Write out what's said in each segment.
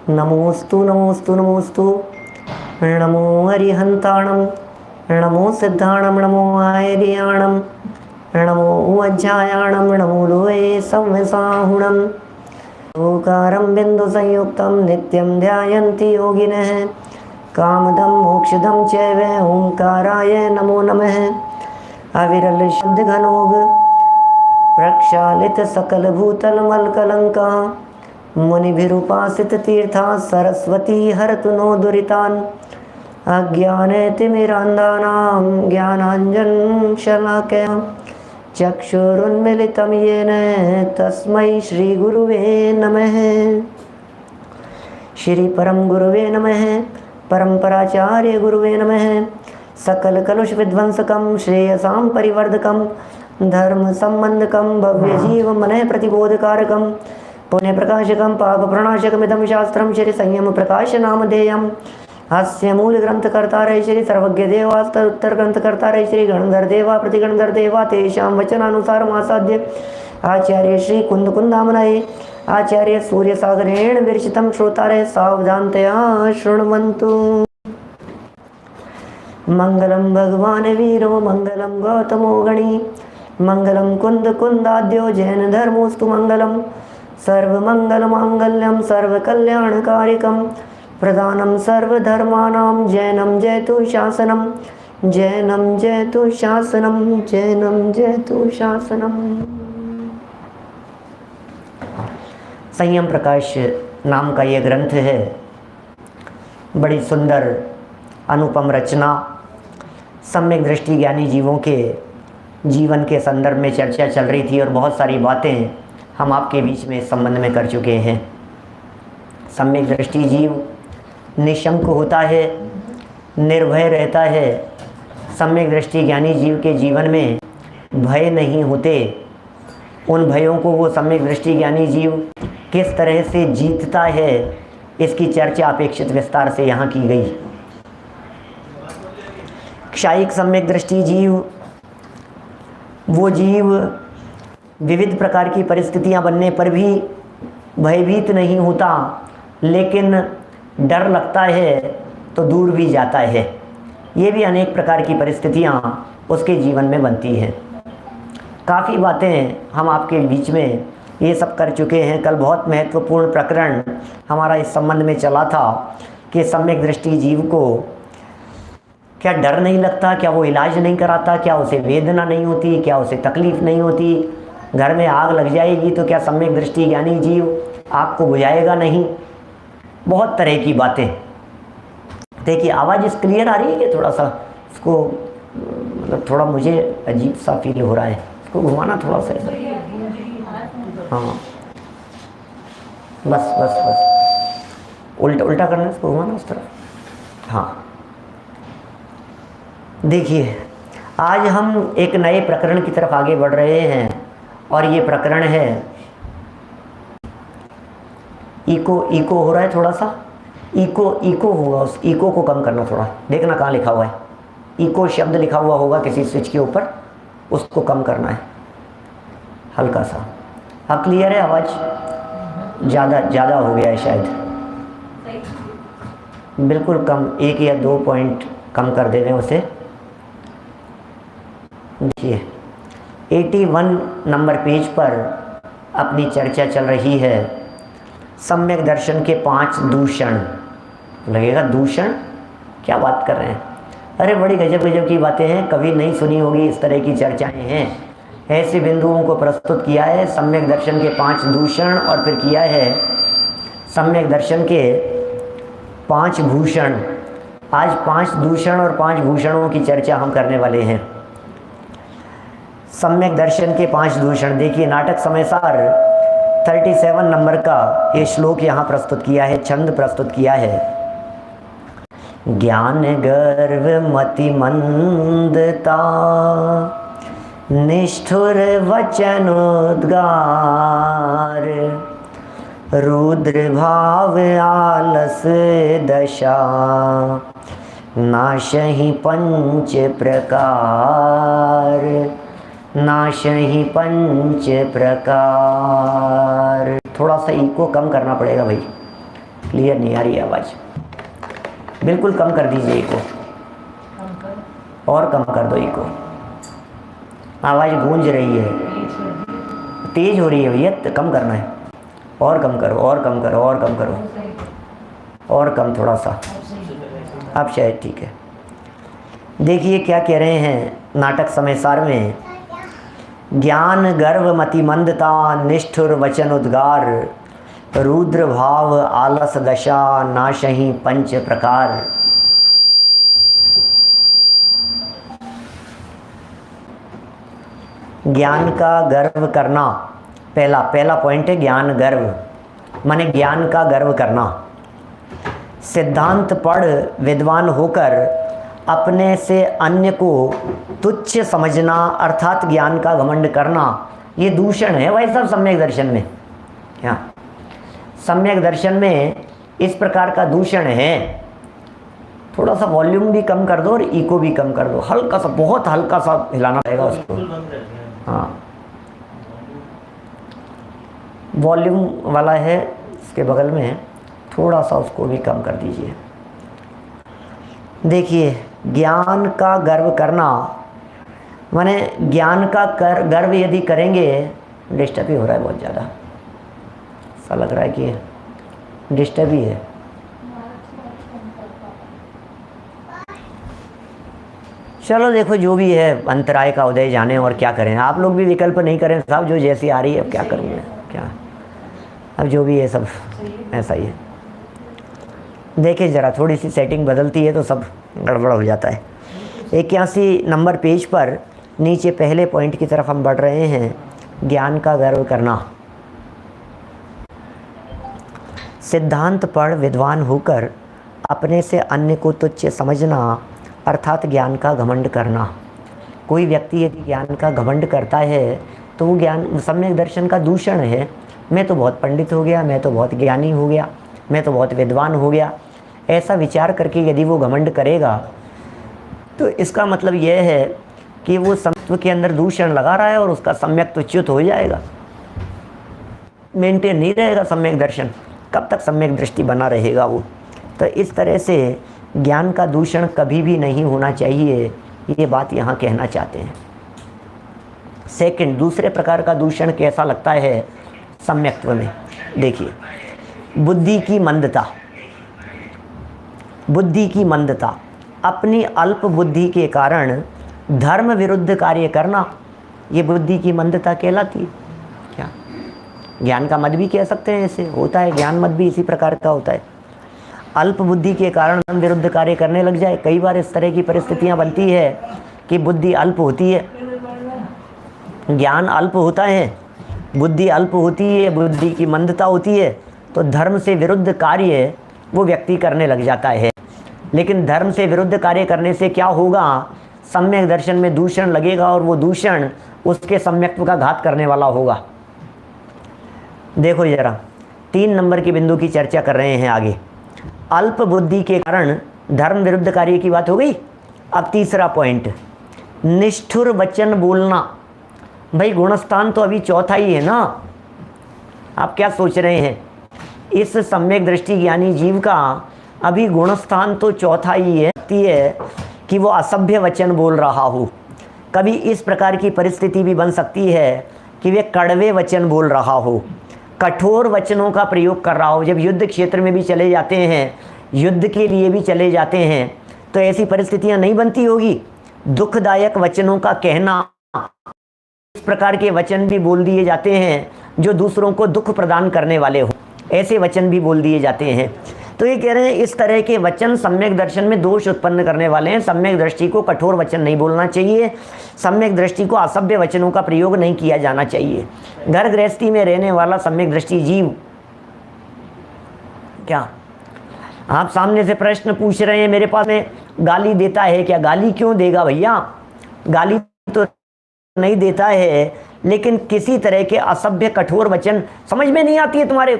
नमोस्तु नमोस्तु नमोस्तु। नमो हरिहंताणम, नमो सिद्धाणम, नमो आयर्याणम, नमो अज्जायाणम, नमो लोये संवसाहुणम। ओकारं बिंदु संयुक्तं नित्यं ध्यायन्ति योगिनः। कामदं मोक्षदं चैव ओंकाराय नमो नमः। अविरल शब्द घनोग प्रक्षालित सकल भूतल मलकलंका। मुनिभिरुपासित तीर्था सरस्वती हरतु नो दुरितान्। अज्ञानतिमिरान्धानां ज्ञानाञ्जनं शलाकया चक्षुरुन्मिलितं येन तस्मै श्रीगुरुवे नमः। श्री परम गुरुवे नमः। परम्पराचार्य गुरुवे नमः। सकल कलुष विध्वंसकं श्रेयसां परिवर्धकं धर्म संबंधकं भव्य जीव मनः प्रतिबोधकारकं पुण्य प्रकाशकं पाप प्रणाशकमिदं शास्त्रं श्री संयम प्रकाश नामधेयम्। हास्य मूल ग्रंथकर्तारय श्री सर्वज्ञ देवास्तर उत्तर ग्रंथकर्तारय श्री गणधर देवा प्रतिगणधर देवा तेषां वचनानुसार आसाद्य आचार्य श्री कुंद कुंदामनये आचार्य सूर्य सागरेण विरचितं श्रोतारय सावधानतया शृण्वन्तु। मंगलम भगवान वीरो मंगलम गौतमो गणी मंगलम कुंद कुंदाद्यो जैन धर्मोस्तु मंगलम। सर्वमंगल मांगल्यम सर्वकल्याणकारिकम प्रदानं सर्वधर्माणां जैनं जयतु शासनं। जैनं जयतु शासनं। जैनं जयतु शासनं। संयम प्रकाश नाम का ये ग्रंथ है। बड़ी सुंदर अनुपम रचना। सम्यक दृष्टि ज्ञानी जीवों के जीवन के संदर्भ में चर्चा चल रही थी और बहुत सारी बातें हम आपके बीच में इस संबंध में कर चुके हैं। सम्यक दृष्टि जीव निशंक होता है, निर्भय रहता है। सम्यक दृष्टि ज्ञानी जीव के जीवन में भय नहीं होते। उन भयों को वो सम्यक दृष्टि ज्ञानी जीव किस तरह से जीतता है, इसकी चर्चा अपेक्षित विस्तार से यहाँ की गई। क्षायिक सम्यक दृष्टि जीव वो जीव विविध प्रकार की परिस्थितियां बनने पर भी भयभीत नहीं होता, लेकिन डर लगता है तो दूर भी जाता है। ये भी अनेक प्रकार की परिस्थितियां उसके जीवन में बनती हैं। काफ़ी बातें हम आपके बीच में ये सब कर चुके हैं। कल बहुत महत्वपूर्ण प्रकरण हमारा इस संबंध में चला था कि सम्यक दृष्टि जीव को क्या डर नहीं लगता, क्या वो इलाज नहीं कराता, क्या उसे वेदना नहीं होती, क्या उसे तकलीफ़ नहीं होती। घर में आग लग जाएगी तो क्या सम्यक दृष्टि ज्ञानी जीव आग को बुझाएगा नहीं। बहुत तरह की बातें। देखिए आवाज़ इस क्लियर आ रही है कि थोड़ा सा इसको मतलब थोड़ा मुझे अजीब सा फील हो रहा है। इसको घुमाना थोड़ा सा ऐसा। हाँ बस बस बस उल्टा उल्टा करना, इसको घुमाना उस तरफ। हाँ देखिए आज हम एक नए प्रकरण की तरफ आगे बढ़ रहे हैं और ये प्रकरण है इको हो रहा है थोड़ा सा। इको होगा, उस इको को कम करना थोड़ा। देखना कहाँ लिखा हुआ है, इको शब्द लिखा हुआ होगा किसी स्विच के ऊपर, उसको कम करना है हल्का सा। हाँ क्लियर है आवाज़? ज़्यादा हो गया है शायद, बिल्कुल कम, 1 या 2 पॉइंट कम कर दे रहे हैं उसे। देखिए 81 नंबर पेज पर अपनी चर्चा चल रही है सम्यक दर्शन के 5 दूषण। लगेगा दूषण, क्या बात कर रहे हैं? अरे बड़ी गजब गजब की बातें हैं, कभी नहीं सुनी होगी इस तरह की चर्चाएं हैं। ऐसे बिंदुओं को प्रस्तुत किया है सम्यक दर्शन के 5 दूषण और फिर किया है सम्यक दर्शन के 5 भूषण। आज 5 दूषण और 5 भूषणों की चर्चा हम करने वाले हैं। सम्यक दर्शन के 5 दूषण। देखिए नाटक समयसार 37 नंबर का ये श्लोक यहाँ प्रस्तुत किया है, छंद प्रस्तुत किया है। ज्ञान गर्व मति मंदता निष्ठुर वचनोद्गार रुद्र भाव आलस दशा नाशहि पंच प्रकार नाशहि पंच प्रकार। थोड़ा सा इको कम करना पड़ेगा भाई, क्लियर नहीं आ रही है आवाज़, बिल्कुल कम कर दीजिए इको, और कम कर दो इको, आवाज़ गूंज रही है, तेज हो रही है भैया, कम करना है, और कम करो, और कम करो, और कम करो, और कम थोड़ा सा, अब शायद ठीक है। देखिए क्या कह रहे हैं नाटक समय सार में, ज्ञान गर्व मति मंदता निष्ठुर वचन उद्गार, रुद्र भाव आलस दशा नाशही पंच प्रकार। ज्ञान का गर्व करना, पहला पॉइंट है ज्ञान गर्व, माने ज्ञान का गर्व करना। सिद्धांत पढ़ विद्वान होकर अपने से अन्य को तुच्छ समझना अर्थात ज्ञान का घमंड करना, ये दूषण है भाई साहब सम्यक दर्शन में। क्या सम्यक दर्शन में इस प्रकार का दूषण है। थोड़ा सा वॉल्यूम भी कम कर दो और इको भी कम कर दो, हल्का सा, बहुत हल्का सा हिलाना पड़ेगा उसको। हाँ, वॉल्यूम वाला है इसके बगल में, थोड़ा सा उसको भी कम कर दीजिए। देखिए ज्ञान का गर्व करना माने ज्ञान का गर्व यदि करेंगे, डिस्टर्ब ही हो रहा है बहुत ज़्यादा, ऐसा लग रहा है कि डिस्टर्ब ही है। चलो देखो जो भी है, अंतराय का उदय जाने, और क्या करें, आप लोग भी विकल्प नहीं करें साहब, जो जैसी आ रही है अब क्या करूँगा, क्या अब जो भी है सब ऐसा ही है। देखिए ज़रा थोड़ी सी सेटिंग बदलती है तो सब गड़बड़ हो जाता है। 81 नंबर पेज पर नीचे पहले पॉइंट की तरफ हम बढ़ रहे हैं, ज्ञान का गर्व करना। सिद्धांत पढ़ विद्वान होकर अपने से अन्य को तुच्छ समझना अर्थात ज्ञान का घमंड करना। कोई व्यक्ति यदि ज्ञान का घमंड करता है तो वो ज्ञान सम्यक दर्शन का दूषण है। मैं तो बहुत पंडित हो गया, मैं तो बहुत ज्ञानी हो गया, मैं तो बहुत विद्वान हो गया, ऐसा विचार करके यदि वो घमंड करेगा तो इसका मतलब यह है कि वो सत्व के अंदर दूषण लगा रहा है और उसका सम्यक तो च्युत हो जाएगा, मेंटेन नहीं रहेगा सम्यक दर्शन, कब तक सम्यक दृष्टि बना रहेगा वो। तो इस तरह से ज्ञान का दूषण कभी भी नहीं होना चाहिए, ये बात यहाँ कहना चाहते हैं। सेकंड, दूसरे प्रकार का दूषण कैसा लगता है सम्यक्त्व में, देखिए बुद्धि की मंदता। बुद्धि की मंदता, अपनी अल्प बुद्धि के कारण धर्म विरुद्ध कार्य करना, ये बुद्धि की मंदता कहलाती है। क्या ज्ञान का मद भी कह सकते हैं, ऐसे होता है, ज्ञान मद भी इसी प्रकार का होता है। अल्प बुद्धि के कारण धर्म विरुद्ध कार्य करने लग जाए। कई बार इस तरह की परिस्थितियां बनती है कि बुद्धि अल्प होती है, ज्ञान अल्प होता है, बुद्धि अल्प होती है, बुद्धि की मंदता होती है, तो धर्म से विरुद्ध कार्य वो व्यक्ति करने लग जाता है। लेकिन धर्म से विरुद्ध कार्य करने से क्या होगा, सम्यक दर्शन में दूषण लगेगा और वो दूषण उसके सम्यक्त्व का घात करने वाला होगा। देखो जरा 3 नंबर के बिंदु की चर्चा कर रहे हैं आगे। अल्प बुद्धि के कारण धर्म विरुद्ध कार्य की बात हो गई। अब तीसरा पॉइंट, निष्ठुर वचन बोलना। भाई गुणस्थान तो अभी चौथा ही है ना, आप क्या सोच रहे हैं, इस सम्यक दृष्टि ज्ञानी जीव का अभी गुणस्थान तो चौथा ही है कि वो असभ्य वचन बोल रहा हो। कभी इस प्रकार की परिस्थिति भी बन सकती है कि वे कड़वे वचन बोल रहा हो, कठोर वचनों का प्रयोग कर रहा हो। जब युद्ध क्षेत्र में भी चले जाते हैं, युद्ध के लिए भी चले जाते हैं, तो ऐसी परिस्थितियां नहीं बनती होगी। दुखदायक वचनों का कहना, इस प्रकार के वचन भी बोल दिए जाते हैं जो दूसरों को दुख प्रदान करने वाले हो, ऐसे वचन भी बोल दिए जाते हैं। तो ये कह रहे हैं इस तरह के वचन सम्यक दर्शन में दोष उत्पन्न करने वाले हैं। सम्यक दृष्टि को कठोर वचन नहीं बोलना चाहिए, सम्यक दृष्टि को असभ्य वचनों का प्रयोग नहीं किया जाना चाहिए। घर गृहस्थी में रहने वाला सम्यक दृष्टि जीव, क्या आप सामने से प्रश्न पूछ रहे हैं मेरे पास में, गाली देता है क्या? गाली क्यों देगा भैया, गाली तो नहीं देता है, लेकिन किसी तरह के असभ्य कठोर वचन समझ में नहीं आती है तुम्हारे।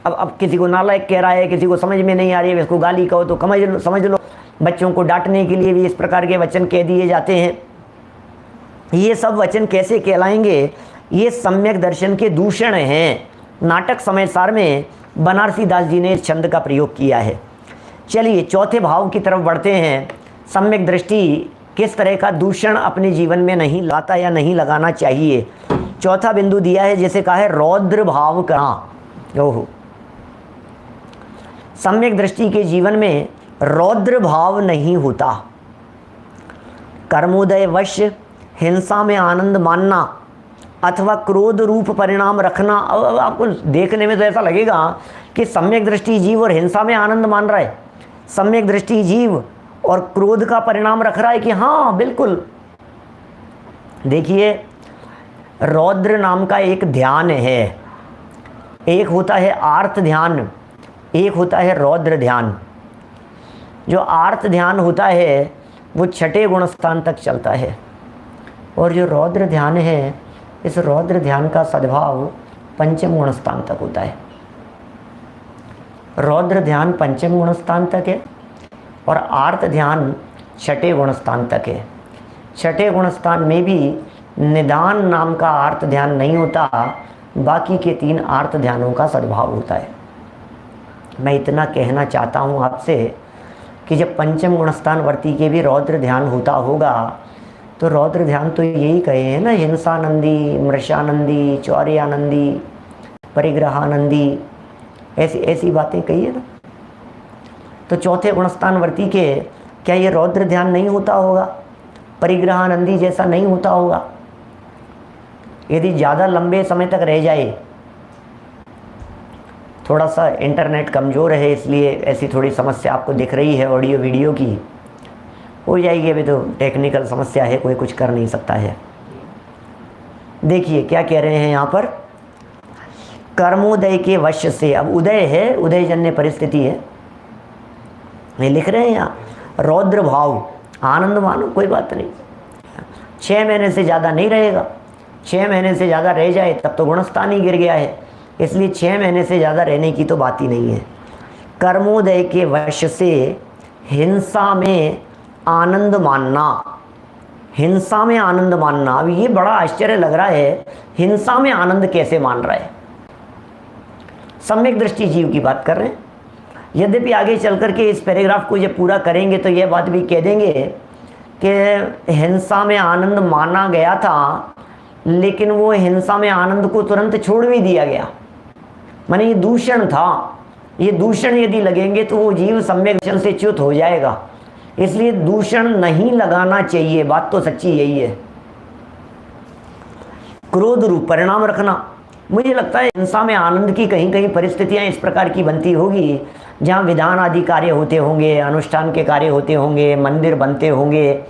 अब किसी को नालायक कह रहा है, किसी को समझ में नहीं आ रही है, इसको गाली कहो तो समझ लो। बच्चों को डांटने के लिए भी इस प्रकार के वचन कह दिए जाते हैं। ये सब वचन कैसे कहलाएंगे? ये सम्यक दर्शन के दूषण हैं। नाटक समय सार में बनारसी दास जी ने इस छंद का प्रयोग किया है। चलिए चौथे भाव की तरफ बढ़ते हैं। सम्यक दृष्टि किस तरह का दूषण अपने जीवन में नहीं लाता या नहीं लगाना चाहिए। चौथा बिंदु दिया है जैसे कहा है रौद्र भाव करना। ओहो, सम्यक दृष्टि के जीवन में रौद्र भाव नहीं होता। कर्मोदय वश हिंसा में आनंद मानना अथवा क्रोध रूप परिणाम रखना। अब आपको देखने में तो ऐसा लगेगा कि सम्यक दृष्टि जीव और हिंसा में आनंद मान रहा है, सम्यक दृष्टि जीव और क्रोध का परिणाम रख रहा है कि हाँ बिल्कुल। देखिए रौद्र नाम का एक ध्यान है, एक होता है आर्त ध्यान, एक होता है रौद्र ध्यान। जो आर्त ध्यान होता है वो छठे गुण स्थान तक चलता है, और जो रौद्र ध्यान है इस रौद्र ध्यान का सद्भाव पंचम गुण स्थान तक होता है। रौद्र ध्यान पंचम गुण स्थान तक है और आर्त ध्यान छठे गुण स्थान तक है। छठे गुण स्थान में भी निदान नाम का आर्त ध्यान नहीं होता, बाकी के 3 आर्त ध्यानों का सद्भाव होता है। मैं इतना कहना चाहता हूँ आपसे कि जब पंचम गुणस्थान वर्ती के भी रौद्र ध्यान होता होगा तो रौद्र ध्यान तो यही कहे हैं ना, हिंसानंदी, मृषानंदी, चौर्यानंदी, परिग्रहानंदी, ऐसी ऐसी बातें कही है ना। तो चौथे गुणस्थान वर्ती के क्या ये रौद्र ध्यान नहीं होता होगा, परिग्रहानंदी जैसा नहीं होता होगा? यदि ज़्यादा लंबे समय तक रह जाए, थोड़ा सा इंटरनेट कमज़ोर है इसलिए ऐसी थोड़ी समस्या आपको दिख रही है ऑडियो वीडियो की, हो जाएगी। अभी तो टेक्निकल समस्या है, कोई कुछ कर नहीं सकता है। देखिए क्या कह रहे हैं यहाँ पर, कर्मोदय के वश से। अब उदय है, उदयजन्य परिस्थिति है, ये लिख रहे हैं यहाँ रौद्र भाव, आनंद मानो कोई बात नहीं, 6 महीने से ज़्यादा नहीं रहेगा। 6 महीने से ज़्यादा रह जाए तब तो गुणस्थान ही गिर गया है, इसलिए 6 महीने से ज़्यादा रहने की तो बात ही नहीं है। कर्मोदय के वश से हिंसा में आनंद मानना, हिंसा में आनंद मानना। अब ये बड़ा आश्चर्य लग रहा है, हिंसा में आनंद कैसे मान रहा है? सम्यक दृष्टि जीव की बात कर रहे हैं। यद्यपि आगे चल करके इस पैराग्राफ को जब पूरा करेंगे तो यह बात भी कह देंगे कि हिंसा में आनंद माना गया था, लेकिन वो हिंसा में आनंद को तुरंत छोड़ भी दिया गया। माने ये दूषण था, ये दूषण यदि लगेंगे तो वो जीव सम्यक दर्शन से च्युत हो जाएगा, इसलिए दूषण नहीं लगाना चाहिए। बात तो सच्ची यही है। क्रोध रूप परिणाम रखना, मुझे लगता है हिंसा में आनंद की कहीं कहीं परिस्थितियां इस प्रकार की बनती होगी जहाँ विधान आदि कार्य होते होंगे, अनुष्ठान के कार्य होते होंगे, मंदिर बनते होंगे,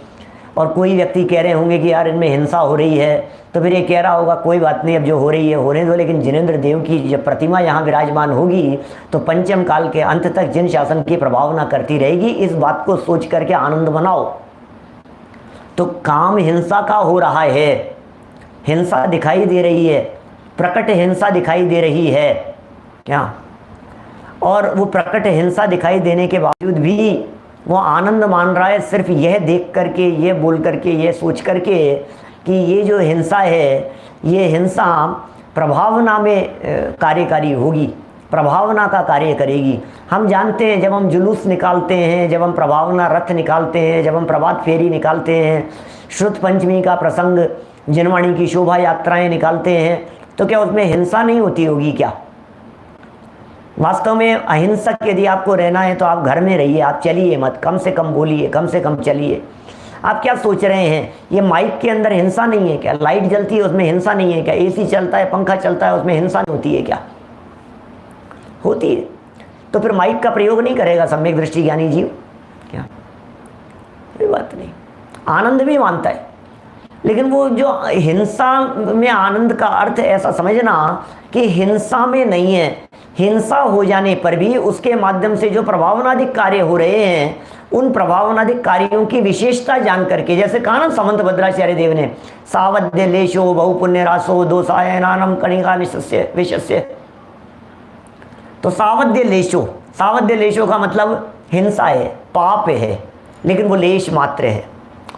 और कोई व्यक्ति कह रहे होंगे कि यार इनमें हिंसा हो रही है, तो फिर ये कह रहा होगा कोई बात नहीं, अब जो हो रही है होने दो, लेकिन जिनेंद्र देव की जब प्रतिमा यहाँ विराजमान होगी तो पंचम काल के अंत तक जिन शासन की प्रभावना करती रहेगी, इस बात को सोच करके आनंद मनाओ। तो काम हिंसा का हो रहा है, हिंसा दिखाई दे रही है, प्रकट हिंसा दिखाई दे रही है क्या, और वो प्रकट हिंसा दिखाई देने के बावजूद भी वो आनंद मान रहा है, सिर्फ यह देख करके, ये बोल करके, ये सोच करके कि ये जो हिंसा है ये हिंसा प्रभावना में कार्यकारी होगी, प्रभावना का कार्य करेगी। हम जानते हैं जब हम जुलूस निकालते हैं, जब हम प्रभावना रथ निकालते हैं, जब हम प्रभात फेरी निकालते हैं, श्रुत पंचमी का प्रसंग, जिनवाणी की शोभा यात्राएं निकालते हैं, तो क्या उसमें हिंसा नहीं होती होगी क्या? वास्तव में अहिंसक यदि आपको रहना है तो आप घर में रहिए, आप चलिए मत, कम से कम बोलिए, कम से कम चलिए। आप क्या सोच रहे हैं, ये माइक के अंदर हिंसा नहीं है क्या? लाइट जलती है उसमें हिंसा नहीं है क्या? एसी चलता है, पंखा चलता है, उसमें हिंसा नहीं होती है क्या? होती है। तो फिर माइक का प्रयोग नहीं करेगा सम्यक दृष्टि ज्ञानी जीव क्या? कोई बात नहीं, आनंद भी मानता है, लेकिन वो जो हिंसा में आनंद का अर्थ ऐसा समझना कि हिंसा में नहीं है, हिंसा हो जाने पर भी उसके माध्यम से जो प्रभावनाधिक कार्य हो रहे हैं, उन प्रभावनाधिक कार्यों की विशेषता जान करके, जैसे कहा ना समंत भद्राचार्य देव ने, सावध्य लेशो बहु पुण्य रासो दोषायनानम कणिका निशस्य विशस्य। तो सावध्य लेशो, सावध्य लेशो का मतलब हिंसा है, पाप है, लेकिन वो लेश मात्र है,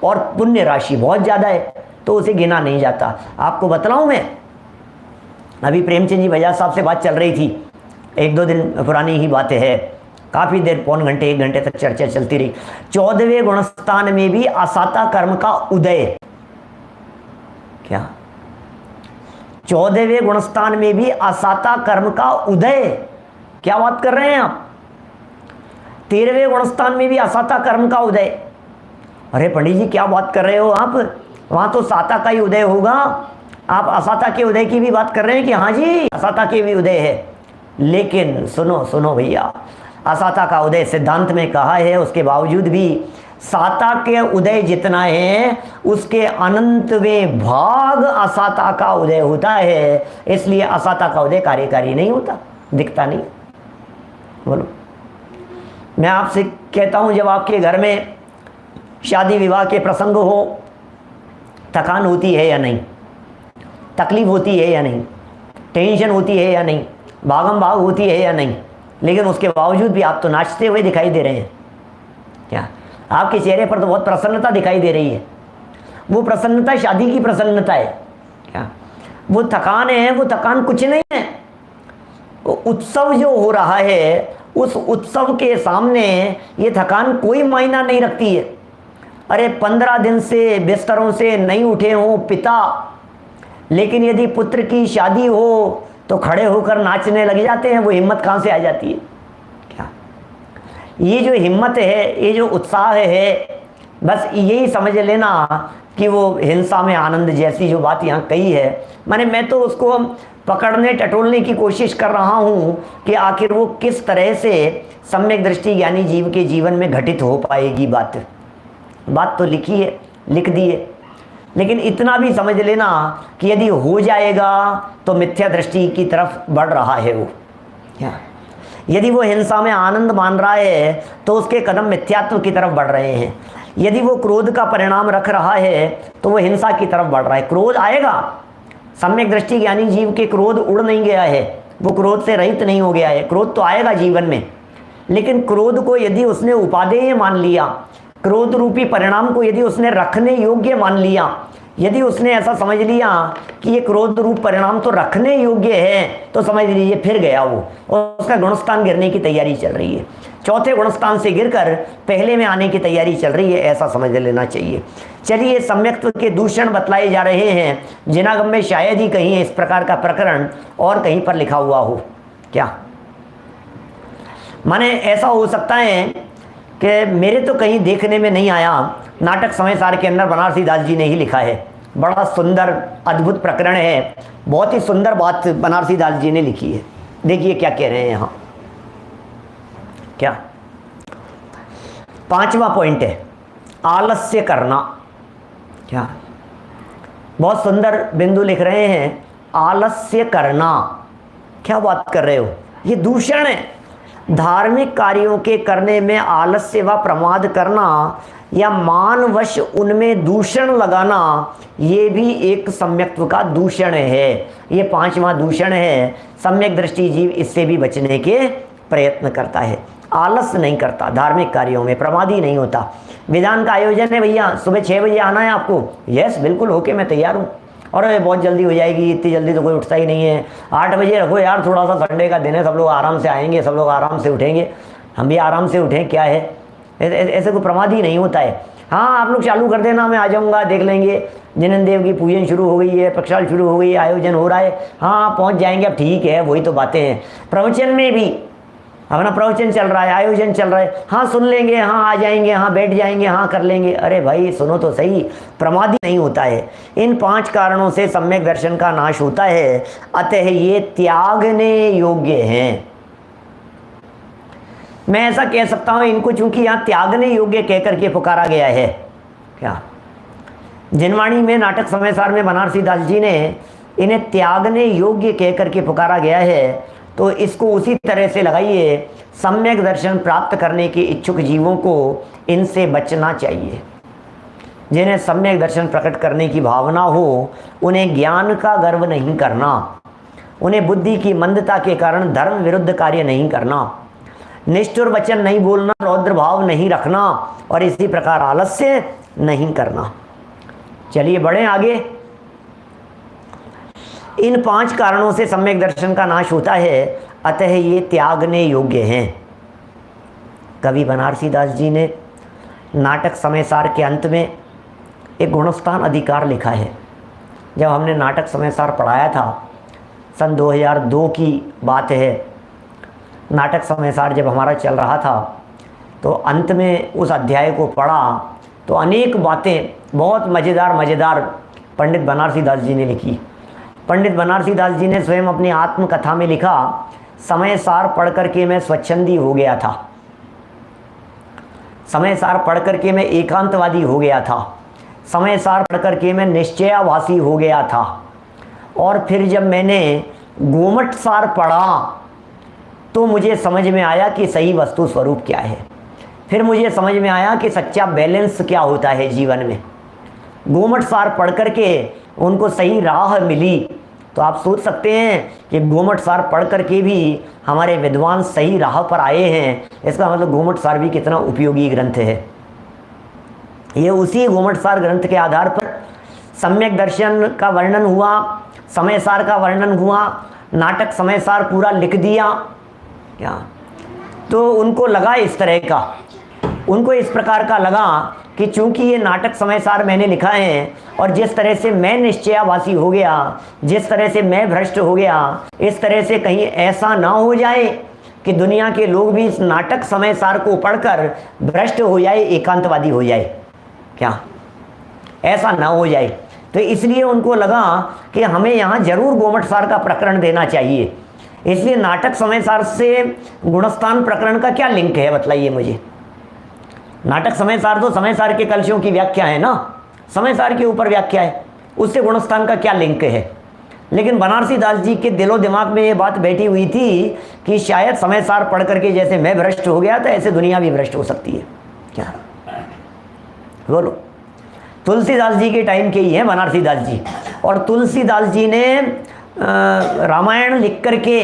और पुण्य राशि बहुत ज़्यादा है तो उसे गिना नहीं जाता। आपको बतलाऊं मैं, अभी प्रेमचंद जी बजाज साहब से बात चल रही थी, 1-2 दिन पुरानी ही बातें है, काफ़ी देर, पौन घंटे 1 घंटे तक चर्चा चलती रही। 14वें गुणस्थान में भी असाता कर्म का उदय। क्या? 14वें गुणस्थान में भी असाता कर्म का उदय। क्या बात कर रहे हैं आप? 13वें गुणस्थान में भी असाता कर्म का उदय। अरे पंडित जी क्या बात कर रहे हो आप, वहां तो साता का ही उदय होगा, आप असाता के उदय की भी बात कर रहे हैं कि हाँ जी असाता के भी उदय है। लेकिन सुनो सुनो भैया, असाता का उदय सिद्धांत में कहा है, उसके बावजूद भी साता के उदय जितना है उसके अनंतवें भाग असाता का उदय होता है। इसलिए असाता का उदय कार्यकारी नहीं होता, दिखता नहीं। बोलो, मैं आपसे कहता हूं, जब आपके घर में शादी विवाह के प्रसंग हो, थकान होती है या नहीं, तकलीफ होती है या नहीं, टेंशन होती है या नहीं, भागम भाग होती है या नहीं, लेकिन उसके बावजूद भी आप तो नाचते हुए दिखाई दे रहे हैं। क्या? आपके चेहरे पर तो बहुत प्रसन्नता दिखाई दे रही है। वो प्रसन्नता शादी की प्रसन्नता है। क्या? वो थकान है, वो थकान कुछ नहीं है। उत्सव जो हो रहा है, उस उत्सव के सामने ये थकान कोई मायना नहीं रखती है। अरे 15 दिन से बिस्तरों से नहीं उठे हो पिता, लेकिन यदि पुत्र की शादी हो तो खड़े होकर नाचने लग जाते हैं। वो हिम्मत कहाँ से आ जाती है? क्या? ये जो हिम्मत है, ये जो उत्साह है, बस यही समझ लेना कि वो हिंसा में आनंद जैसी जो बात यहाँ कही है, माने मैं तो उसको पकड़ने टटोलने की कोशिश कर रहा हूँ कि आखिर वो किस तरह से सम्यक दृष्टि ज्ञानी जीव के जीवन में घटित हो पाएगी। बात तो लिखी है, लिख दी है, लेकिन इतना भी समझ लेना कि यदि हो जाएगा तो मिथ्या दृष्टि की तरफ बढ़ रहा है वो। यदि वो हिंसा में आनंद मान रहा है तो उसके कदम मिथ्यात्व की तरफ बढ़ रहे हैं। यदि वो क्रोध का परिणाम रख रहा है तो वो हिंसा की तरफ बढ़ रहा है। क्रोध आएगा, सम्यक दृष्टि ज्ञानी जीव के क्रोध उड़ नहीं गया है, वो क्रोध से रहित नहीं हो गया है। क्रोध तो आएगा जीवन में, लेकिन क्रोध को यदि उसने उपादेय मान लिया, क्रोध रूपी परिणाम को यदि उसने रखने योग्य मान लिया, यदि उसने ऐसा समझ लिया कि ये क्रोध रूप परिणाम तो रखने योग्य है, तो समझ लीजिए फिर गया वो, और उसका गुणस्थान गिरने की तैयारी चल रही है। चौथे गुणस्थान से गिरकर पहले में आने की तैयारी चल रही है, ऐसा समझ लेना चाहिए। चलिए, सम्यक्त्व के दूषण बतलाए जा रहे हैं। जिनागम में शायद ही कहीं इस प्रकार का प्रकरण और कहीं पर लिखा हुआ हो। क्या माने ऐसा हो सकता है कि मेरे तो कहीं देखने में नहीं आया, नाटक समय सार के अंदर बनारसी दास जी ने ही लिखा है। बड़ा सुंदर अद्भुत प्रकरण है, बहुत ही सुंदर बात बनारसी दास जी ने लिखी है। देखिए क्या कह रहे हैं यहाँ। क्या 5वां पॉइंट है, आलस्य करना। क्या बहुत सुंदर बिंदु लिख रहे हैं, आलस्य करना। क्या बात कर रहे हो, ये दूषण है। धार्मिक कार्यों के करने में आलस्य व प्रमाद करना या मानवश उनमें दूषण लगाना, ये भी एक सम्यक्त्व का दूषण है। ये 5वां दूषण है। सम्यक दृष्टि जीव इससे भी बचने के प्रयत्न करता है, आलस्य नहीं करता, धार्मिक कार्यों में प्रमादी नहीं होता। विधान का आयोजन है भैया, सुबह 6 बजे आना है आपको। यस बिल्कुल, होके मैं तैयार हूँ। और बहुत जल्दी हो जाएगी, इतनी जल्दी तो कोई उठता ही नहीं है। 8 बजे रखो यार, थोड़ा सा संडे का दिन है, सब लोग आराम से आएंगे, सब लोग आराम से उठेंगे, हम भी आराम से उठें। क्या है, ऐसे कोई प्रमाद ही नहीं होता है। हाँ, आप लोग चालू कर देना, मैं आ जाऊँगा, देख लेंगे। जिनन देव की पूजन शुरू हो गई है, प्रक्षाल शुरू हो गई है, आयोजन हो रहा है, हाँ पहुँच जाएंगे। अब ठीक है, वही तो बातें हैं। प्रवचन में भी अपना प्रवचन चल रहा है, आयोजन चल रहा है, हाँ सुन लेंगे, हाँ आ जाएंगे, हाँ बैठ जाएंगे, हाँ कर लेंगे। अरे भाई सुनो तो सही, प्रमादी नहीं होता है। इन 5 कारणों से सम्यक दर्शन का नाश होता है, अतः ये त्यागने योग्य हैं। मैं ऐसा कह सकता हूं इनको, चूंकि यहाँ त्यागने योग्य कहकर के पुकारा गया है। क्या जिनवाणी में नाटक समय सार में बनारसी दास जी ने इन्हें त्यागने योग्य कहकर के पुकारा गया है, तो इसको उसी तरह से लगाइए। सम्यक दर्शन प्राप्त करने के इच्छुक जीवों को इनसे बचना चाहिए। जिन्हें सम्यक दर्शन प्रकट करने की भावना हो, उन्हें ज्ञान का गर्व नहीं करना, उन्हें बुद्धि की मंदता के कारण धर्म विरुद्ध कार्य नहीं करना, निष्ठुर वचन नहीं बोलना, रौद्र भाव नहीं रखना, और इसी प्रकार आलस्य नहीं करना। चलिए बढ़ें आगे। इन 5 कारणों से सम्यक दर्शन का नाश होता है, अतः ये त्यागने योग्य हैं। कवि बनारसी दास जी ने नाटक समयसार के अंत में एक गुणस्थान अधिकार लिखा है। जब हमने नाटक समयसार पढ़ाया था, सन 2002 की बात है, नाटक समयसार जब हमारा चल रहा था, तो अंत में उस अध्याय को पढ़ा तो अनेक बातें बहुत मज़ेदार पंडित बनारसी दास जी ने लिखी। पंडित बनारसी दास जी ने स्वयं अपनी आत्मकथा में लिखा, समयसार पढ़ करके मैं स्वच्छंदी हो गया था, समयसार पढ़ करके मैं एकांतवादी हो गया था, समयसार पढ़ करके मैं निश्चयाभासी हो गया था, और फिर जब मैंने गोमट सार पढ़ा तो मुझे समझ में आया कि सही वस्तु स्वरूप क्या है। फिर मुझे समझ में आया कि सच्चा बैलेंस क्या होता है जीवन में। गोमट सार पढ़ करके उनको सही राह मिली। तो आप सोच सकते हैं कि गोमट सार पढ़ करके भी हमारे विद्वान सही राह पर आए हैं। इसका मतलब गोमट सार भी कितना उपयोगी ग्रंथ है। ये उसी गोमट सार ग्रंथ के आधार पर सम्यक दर्शन का वर्णन हुआ, समयसार का वर्णन हुआ, नाटक समयसार पूरा लिख दिया क्या। तो उनको लगा इस तरह का, उनको इस प्रकार का लगा कि चूंकि ये नाटक समयसार मैंने लिखा है और जिस तरह से मैं निश्चयाभासी हो गया, जिस तरह से मैं भ्रष्ट हो गया, इस तरह से कहीं ऐसा ना हो जाए कि दुनिया के लोग भी इस नाटक समयसार को पढ़कर भ्रष्ट हो जाए, एकांतवादी हो जाए, क्या ऐसा ना हो जाए। तो इसलिए उनको लगा कि हमें यहाँ जरूर गोमट सार का प्रकरण देना चाहिए। इसलिए नाटक समयसार से गुणस्थान प्रकरण का क्या लिंक है, बताइए मुझे। नाटक समयसार तो समयसार के कलशों की व्याख्या है ना, समयसार के ऊपर व्याख्या है, उससे गुणस्थान का क्या लिंक है। लेकिन बनारसी दास जी के दिलो दिमाग में ये बात बैठी हुई थी कि शायद समयसार पढ़ करके जैसे मैं भ्रष्ट हो गया था, ऐसे दुनिया भी भ्रष्ट हो सकती है क्या। बोलो, तुलसीदास जी के टाइम के ही है बनारसी दास जी। और तुलसीदास जी ने रामायण लिख करके,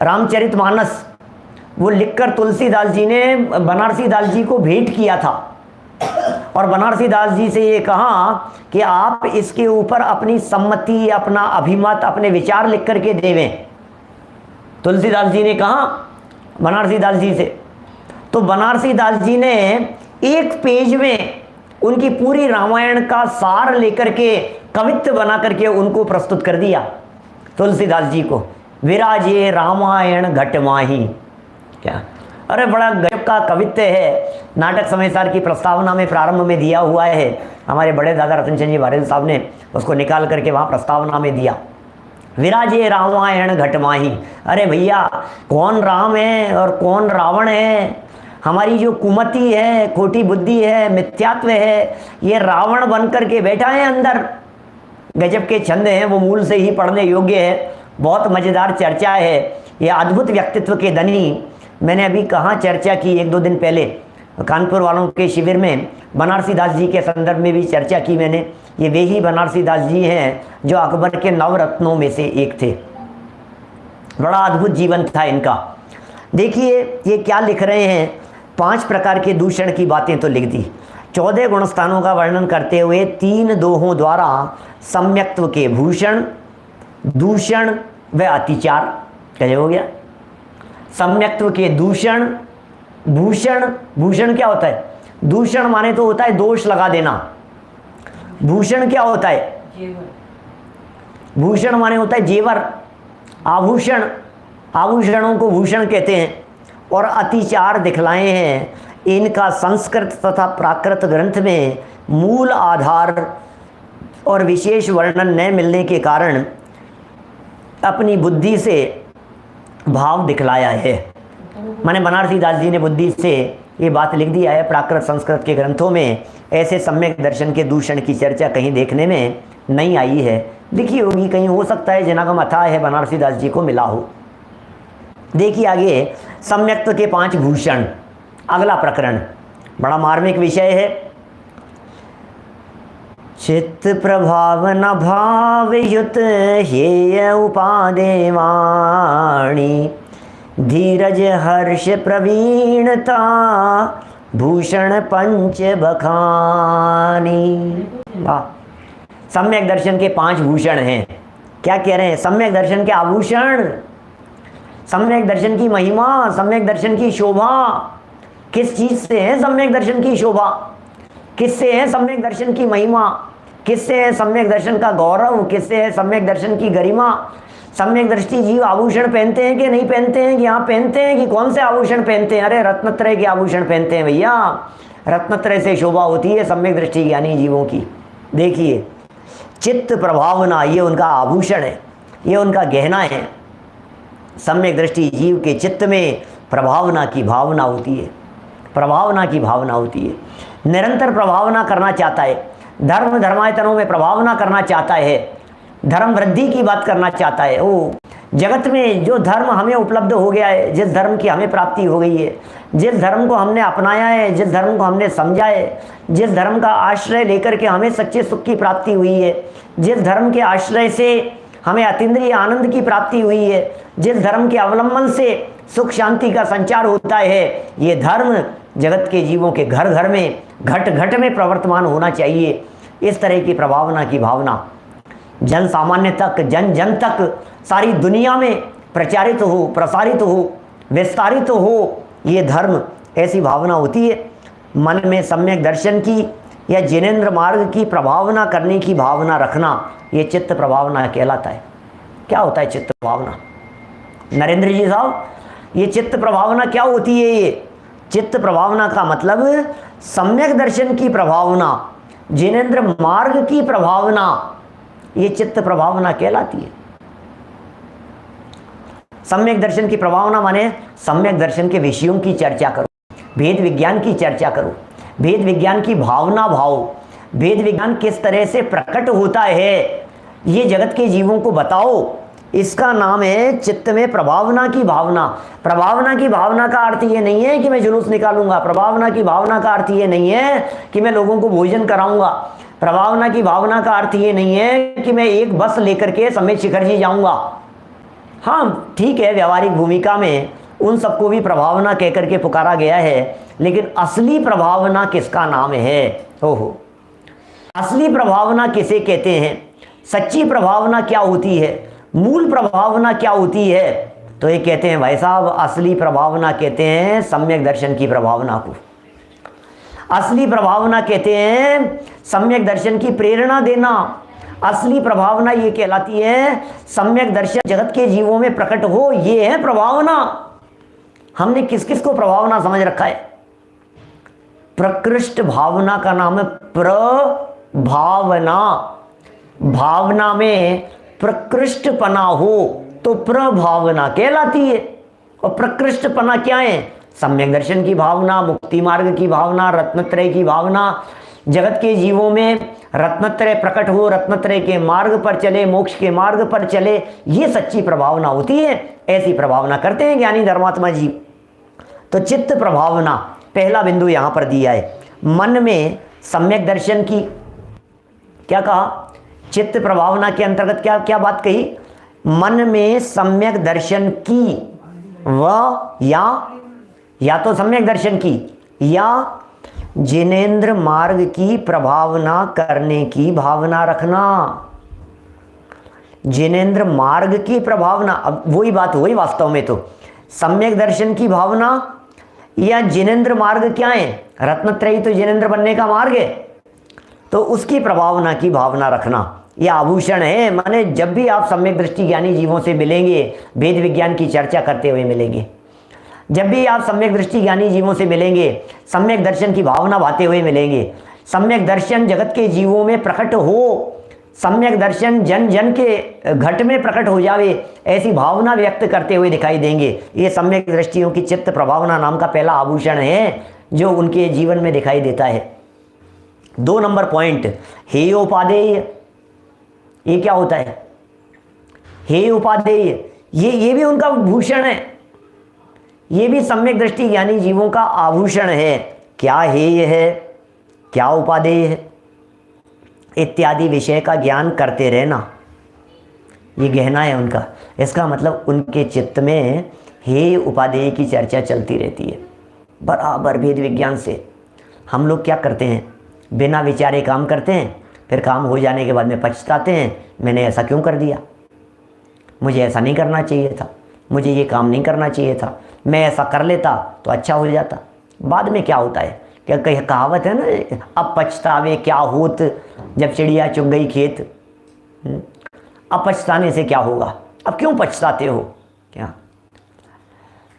रामचरितमानस वो लिखकर तुलसीदास जी ने बनारसी दास जी को भेंट किया था। और बनारसी दास जी से ये कहा कि आप इसके ऊपर अपनी सम्मति, अपना अभिमत, अपने विचार लिख करके देवें। तुलसीदास जी ने कहा बनारसी दास जी से। तो बनारसी दास जी ने एक पेज में उनकी पूरी रामायण का सार लेकर के कवित्व बना करके उनको प्रस्तुत कर दिया तुलसीदास जी को। विराजे रामायण घटमाही, क्या अरे बड़ा गजब का कवित्व है। नाटक समयसार की प्रस्तावना में प्रारंभ में दिया हुआ है। हमारे बड़े दादा रतनचंद जी वारेल साहब ने उसको निकाल करके वहाँ प्रस्तावना में दिया, विराजे रामायण घटमाही। अरे भैया, कौन राम है और कौन रावण है। हमारी जो कुमति है, खोटी बुद्धि है, मिथ्यात्व है, ये रावण बन करके बैठा है अंदर। गजब के छंद हैं, वो मूल से ही पढ़ने योग्य है। बहुत मज़ेदार चर्चा है। ये अद्भुत व्यक्तित्व के धनी, मैंने अभी कहाँ चर्चा की, एक दो दिन पहले कानपुर वालों के शिविर में बनारसी दास जी के संदर्भ में भी चर्चा की मैंने। ये वे ही बनारसी दास जी हैं जो अकबर के नवरत्नों में से एक थे। बड़ा अद्भुत जीवन था इनका। देखिए ये क्या लिख रहे हैं, 5 प्रकार के दूषण की बातें तो लिख दी, 14 गुणस्थानों का वर्णन करते हुए 3 दोहों द्वारा सम्यक्त्व के भूषण, दूषण व अतिचार कहे हो गया। सम्यक्त्व के दूषण, भूषण, भूषण क्या होता है, दूषण माने तो होता है दोष लगा देना। भूषण क्या होता है, भूषण माने होता है जेवर, आभूषण, आभूषणों को भूषण कहते हैं। और अतिचार दिखलाए हैं। इनका संस्कृत तथा प्राकृत ग्रंथ में मूल आधार और विशेष वर्णन न मिलने के कारण अपनी बुद्धि से भाव दिखलाया है। माने बनारसी दास जी ने बुद्धि से ये बात लिख दिया है। प्राकृत संस्कृत के ग्रंथों में ऐसे सम्यक दर्शन के दूषण की चर्चा कहीं देखने में नहीं आई है। लिखी होगी कहीं, हो सकता है जनागम अथाह है बनारसी दास जी को मिला हो। देखिए आगे सम्यक्त्व के 5 भूषण, अगला प्रकरण बड़ा मार्मिक विषय है। चित्त प्रभाव न भावयुत हेय उपादेय वाणी, धीरज हर्ष प्रवीणता भूषण पंच बखानी। वाह, सम्यक दर्शन के 5 भूषण हैं। क्या कह रहे हैं, सम्यक दर्शन के आभूषण, सम्यक दर्शन की महिमा, सम्यक दर्शन की शोभा किस चीज से है? सम्यक दर्शन की शोभा किससे है? सम्यक दर्शन की महिमा किससे है? सम्यक दर्शन का गौरव किससे है? सम्यक दर्शन की गरिमा। सम्यक दृष्टि जीव आभूषण पहनते हैं कि नहीं पहनते हैं? कि हाँ पहनते हैं। कि कौन से आभूषण पहनते हैं? अरे रत्नत्रय के आभूषण पहनते हैं भैया। रत्नत्रय से शोभा होती है सम्यक दृष्टि ज्ञानी जीवों की। देखिए, चित्त प्रभावना ये उनका आभूषण है, ये उनका गहना है। सम्यक दृष्टि जीव के चित्त में प्रभावना की भावना होती है, प्रभावना की भावना होती है। निरंतर प्रभावना करना चाहता है, धर्म धर्मायतनों में प्रभावना करना चाहता है, धर्म वृद्धि की बात करना चाहता है। ओ जगत में जो धर्म हमें उपलब्ध हो गया है, जिस धर्म की हमें प्राप्ति हो गई है, जिस धर्म को हमने अपनाया है, जिस धर्म को हमने समझा है, जिस धर्म का आश्रय लेकर के हमें सच्चे सुख की प्राप्ति हुई है, जिस धर्म के आश्रय से हमें अतीन्द्रिय आनंद की प्राप्ति हुई है, जिस धर्म के अवलंबन से सुख शांति का संचार होता है, ये धर्म जगत के जीवों के घर घर में, घट घट में प्रवर्तमान होना चाहिए। इस तरह की प्रभावना की भावना जन सामान्य तक, जन जन तक, सारी दुनिया में प्रचारित हो, प्रसारित हो, विस्तारित हो ये धर्म, ऐसी भावना होती है। मन में सम्यक दर्शन की या जिनेंद्र मार्ग की प्रभावना करने की भावना रखना, ये चित्त प्रभावना कहलाता है। क्या होता है चित्त प्रभावना? नरेंद्र जी साहब, ये चित्त प्रभावना क्या होती है? ये चित्त प्रभावना का मतलब सम्यक दर्शन की प्रभावना, जिनेंद्र मार्ग की प्रभावना, ये चित्त प्रभावना कहलाती है। सम्यक दर्शन की प्रभावना माने सम्यक दर्शन के विषयों की चर्चा करो, भेद विज्ञान की चर्चा करो, भेद विज्ञान की भावना भाव, भेद विज्ञान किस तरह से प्रकट होता है ये जगत के जीवों को बताओ। इसका नाम है चित्त में प्रभावना की भावना। प्रभावना की भावना का अर्थ ये नहीं है कि मैं जुलूस निकालूंगा, प्रभावना की भावना का अर्थ ये नहीं है कि मैं लोगों को भोजन कराऊंगा, प्रभावना की भावना का अर्थ ये नहीं है कि मैं एक बस लेकर के समेत शिखर जी जाऊंगा। हाँ ठीक है, व्यावहारिक भूमिका में उन सबको भी प्रभावना कहकर के पुकारा गया है, लेकिन असली प्रभावना किसका नाम है? ओहो, असली प्रभावना किसे कहते हैं? सच्ची प्रभावना क्या होती है? मूल प्रभावना क्या होती है? तो ये कहते हैं भाई साहब, असली प्रभावना कहते हैं सम्यक दर्शन की प्रभावना को। असली प्रभावना कहते हैं सम्यक दर्शन की प्रेरणा देना। असली प्रभावना ये कहलाती है सम्यक दर्शन जगत के जीवों में प्रकट हो, ये है प्रभावना। हमने किस किस को प्रभावना समझ रखा है? प्रकृष्ट भावना का नाम है प्रभावना। भावना में प्रकृष्टपना हो तो प्रभावना कहलाती है। और प्रकृष्टपना क्या है? सम्यक दर्शन की भावना, मुक्ति मार्ग की भावना, रत्नत्रय की भावना, जगत के जीवों में रत्नत्रय प्रकट हो, रत्नत्रय के मार्ग पर चले, मोक्ष के मार्ग पर चले, ये सच्ची प्रभावना होती है। ऐसी प्रभावना करते हैं ज्ञानी धर्मात्मा जी। तो चित्त प्रभावना पहला बिंदु यहां पर दिया है। मन में सम्यक दर्शन की, क्या कहा? चित्त प्रभावना के अंतर्गत क्या क्या बात कही? मन में सम्यक दर्शन की व या तो सम्यक दर्शन की या जिनेंद्र मार्ग की प्रभावना करने की भावना रखना। जिनेंद्र मार्ग की प्रभावना, अब वही बात हुई वास्तव में। तो सम्यक दर्शन की भावना या जिनेंद्र मार्ग क्या है? रत्नत्रयी तो जिनेंद्र बनने का मार्ग है, तो उसकी प्रभावना की भावना रखना यह आभूषण है। माने जब भी आप सम्यक दृष्टि ज्ञानी जीवों से मिलेंगे, वेद विज्ञान की चर्चा करते हुए मिलेंगे, जब भी आप सम्यक दृष्टि ज्ञानी जीवों से मिलेंगे, सम्यक दर्शन की भावना भाते हुए मिलेंगे, सम्यक दर्शन जगत के जीवों में प्रकट हो, सम्यक दर्शन जन जन के घट में प्रकट हो जावे, ऐसी भावना व्यक्त करते हुए दिखाई देंगे। ये सम्यक दृष्टियों की चित्त प्रभावना नाम का पहला आभूषण है जो उनके जीवन में दिखाई देता है। 2 नंबर पॉइंट, हेयोपादेय। ये क्या होता है? हेय उपादेय, ये भी उनका भूषण है, ये भी सम्यक दृष्टि ज्ञानी जीवों का आभूषण है। क्या हेय है, क्या उपादेय है, इत्यादि विषय का ज्ञान करते रहना, ये गहना है उनका। इसका मतलब उनके चित्त में हेय उपादेय की चर्चा चलती रहती है बराबर भेद विज्ञान से। हम लोग क्या करते हैं? बिना विचारे काम करते हैं, फिर काम हो जाने के बाद में पछताते हैं, मैंने ऐसा क्यों कर दिया, मुझे ऐसा नहीं करना चाहिए था। मुझे ये काम नहीं करना चाहिए था, मैं ऐसा कर लेता तो अच्छा हो जाता। बाद में क्या होता है, क्या कहीं कहावत है ना, अब पछतावे क्या होत जब चिड़िया चुग गई खेत। अब पछताने से क्या होगा, अब क्यों पछताते हो क्या?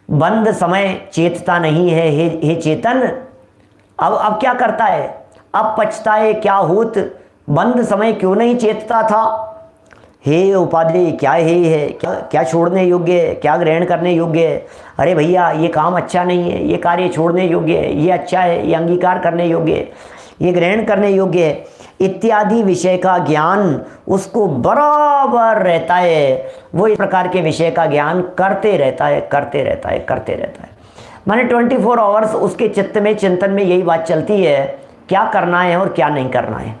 बंद समय चेतता नहीं है, हे चेतन, अब क्या करता है, अब पछताए क्या होत, बंद समय क्यों नहीं चेतता था। हे उपाध्याय, क्या है क्या छोड़ने योग्य है, क्या ग्रहण करने योग्य है। अरे भैया ये काम अच्छा नहीं है, ये कार्य छोड़ने योग्य है, ये अच्छा है, ये अंगीकार करने योग्य है, ये ग्रहण करने योग्य है, इत्यादि विषय का ज्ञान उसको बराबर रहता है। वो इस प्रकार के विषय का ज्ञान करते रहता है। माने 24 आवर्स उसके चित्त में, चिंतन में यही बात चलती है, क्या करना है और क्या नहीं करना है,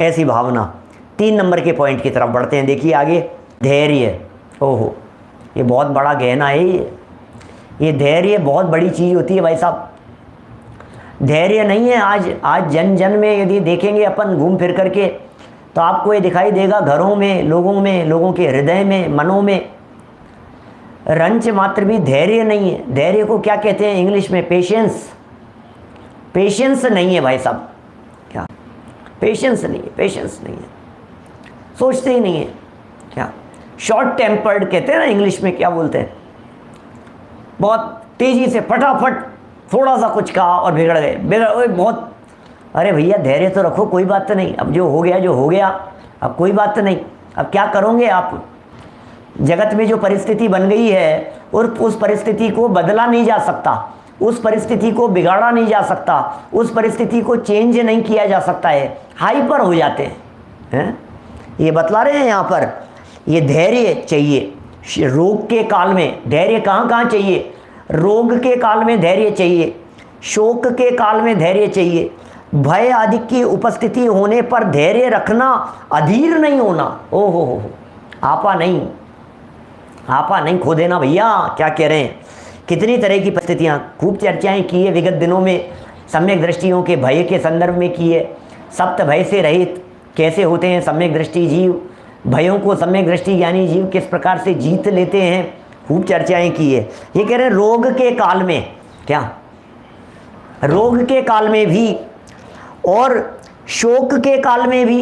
ऐसी भावना। 3 नंबर के पॉइंट की तरफ बढ़ते हैं। देखिए आगे, धैर्य। ओहो, ये बहुत बड़ा गहना है। ये धैर्य बहुत बड़ी चीज़ होती है भाई साहब। धैर्य नहीं है आज जन जन में यदि देखेंगे अपन घूम फिर करके, तो आपको ये दिखाई देगा घरों में, लोगों के हृदय में, मनों में रंच मात्र भी धैर्य नहीं है। धैर्य को क्या कहते हैं इंग्लिश में? पेशेंस नहीं है भाई साहब। क्या पेशेंस नहीं है, सोचते ही नहीं है। क्या शॉर्ट टेम्पर्ड कहते हैं ना इंग्लिश में, क्या बोलते हैं, बहुत तेजी से फटाफट थोड़ा सा कुछ कहा और बिगड़ गए बहुत। अरे भैया धैर्य तो रखो, कोई बात तो नहीं, अब जो हो गया, अब कोई बात तो नहीं, अब क्या करोगे आप। जगत में जो परिस्थिति बन गई है और उस परिस्थिति को बदला नहीं जा सकता, उस परिस्थिति को बिगाड़ा नहीं जा सकता, उस परिस्थिति को चेंज नहीं किया जा सकता है, हाइपर हो जाते हैं। ये बतला रहे हैं यहाँ पर, ये धैर्य चाहिए। रोग के काल में धैर्य कहाँ चाहिए? रोग के काल में धैर्य चाहिए, शोक के काल में धैर्य चाहिए, भय आदि की उपस्थिति होने पर धैर्य रखना, अधीर नहीं होना। ओहो, आपा नहीं खो देना भैया। क्या कह रहे हैं, कितनी तरह की परिस्थितियाँ, खूब चर्चाएं की है विगत दिनों में, सम्यक दृष्टियों के भय के संदर्भ में की है। सप्त भय से रहित कैसे होते हैं सम्यक दृष्टि जीव, भयों को सम्यक दृष्टि ज्ञानी जीव किस प्रकार से जीत लेते हैं, खूब चर्चाएं की है। ये कह रहे हैं रोग के काल में, क्या रोग के काल में भी और शोक के काल में भी।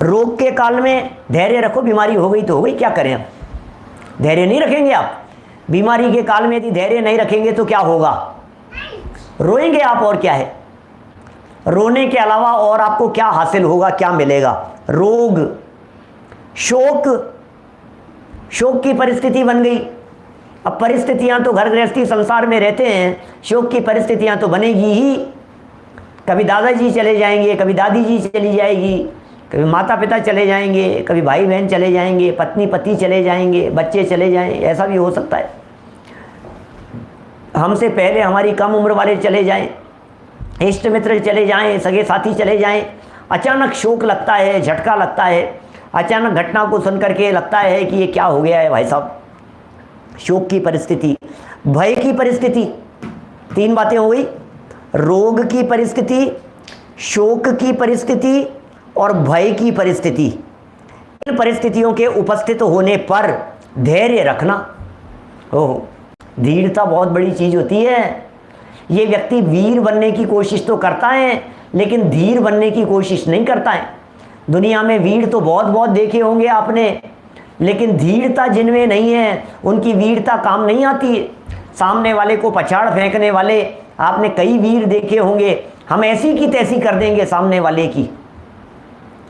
रोग के काल में धैर्य रखो, बीमारी हो गई तो हो गई, क्या करें अब, धैर्य नहीं रखेंगे आप। बीमारी के काल में यदि धैर्य नहीं रखेंगे तो क्या होगा, रोएंगे आप, और क्या है। रोने के अलावा और आपको क्या हासिल होगा, क्या मिलेगा। रोग, शोक की परिस्थिति बन गई। अब परिस्थितियां तो घर गृहस्थी संसार में रहते हैं, शोक की परिस्थितियां तो बनेगी ही। कभी दादाजी चले जाएंगे, कभी दादी जी चली जाएगी, कभी माता पिता चले जाएंगे, कभी भाई बहन चले जाएंगे, पत्नी पति चले जाएंगे, बच्चे चले जाएं, ऐसा भी हो सकता है। हमसे पहले हमारी कम उम्र वाले चले जाएं, इष्ट मित्र चले जाएं, सगे साथी चले जाएं। अचानक शोक लगता है, झटका लगता है, अचानक घटना को सुन करके लगता है कि ये क्या हो गया है भाई साहब। शोक की परिस्थिति, भय की परिस्थिति, 3 बातें हो गई, रोग की परिस्थिति, शोक की परिस्थिति और भय की परिस्थिति। इन परिस्थितियों के उपस्थित होने पर धैर्य रखना। ओह, धीरता बहुत बड़ी चीज होती है। ये व्यक्ति वीर बनने की कोशिश तो करता है, लेकिन धीर बनने की कोशिश नहीं करता है। दुनिया में वीर तो बहुत देखे होंगे आपने, लेकिन धीरता जिनमें नहीं है उनकी वीरता काम नहीं आती है। सामने वाले को पछाड़ फेंकने वाले आपने कई वीर देखे होंगे, हम ऐसी की तैसी कर देंगे सामने वाले की।